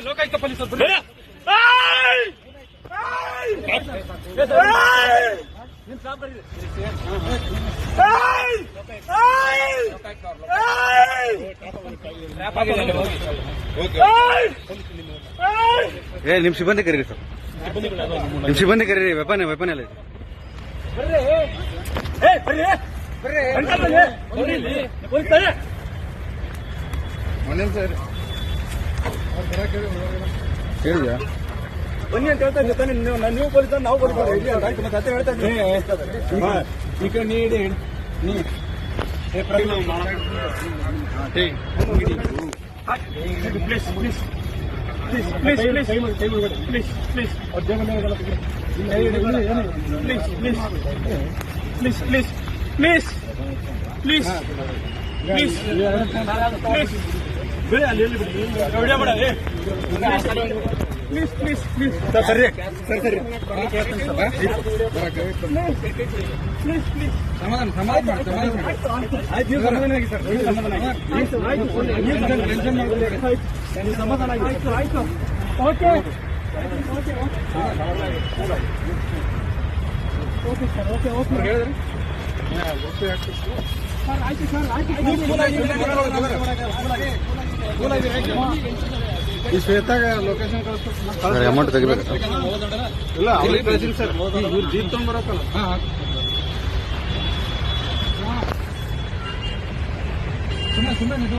Lokayukta police ನಿಮ್ ಸಿಬ್ಬಂದಿ ಕರೀರಿ ಸರ್, ನಿಮ್ ಸಿಬ್ಬಂದಿ ಕರೀರಿ. ವೆಪನ್ ಎಲ್ಲ ಹೇಳಿದ್ಯಾ? ಬನ್ನಿ ಅಂತ ಹೇಳ್ತಾ ಇದ್ದೀನಿ. ನೀವು ಪೊಲೀಸ್ ನಾವು ಪೊಲೀಸ್ ಮತ್ತೆ ಹೇಳ್ತಾ ಇದ್ದೀನಿ. ಈಗ ನೀಡಿ please please please please please please please please please please please please ಬೇಡ ಅಲ್ಲಿ ವಿಡಿಯೋ ಮಾಡ ಪ್ಲೀಸ್ ಪ್ಲೀಸ್ ಪ್ಲೀಸ್ ಸರ್ ಸರಿ ಸರಿ ಸರಿ ಪ್ಲೀಸ್ ಪ್ಲೀಸ್ ಸಮಾಧಾನ ಆಯ್ತು ಸಮಾಧಾನ ಆಗಿ ಸರ್ ಸಮಾಧಾನ ಆಗಿ ಸಮಾಧಾನ ಆಗಿ ಆಯ್ತು okay okay okay sir okay okay ಹೇಳಿದ್ರಿ ಸರ್ ಆಯ್ತು ಸರ್ ಆಯ್ತು ಈ ಶ್ವೇತಾಗ ಲೊಕೇಶನ್ ಕಳಿಸ್ತಾರೆ. ಅಮೌಂಟ್ ತೆಗಿಬೇಕು ಇಲ್ಲ ಅವ್ರಿಗೆ ಕಳಿಸಿನಿ ಸರ್. ಇವ್ರು ಜೀಪ್ ತಗೊಂಡ್ಬರತ್ತಲ್ಲ. ಸುಮ್ಮನೆ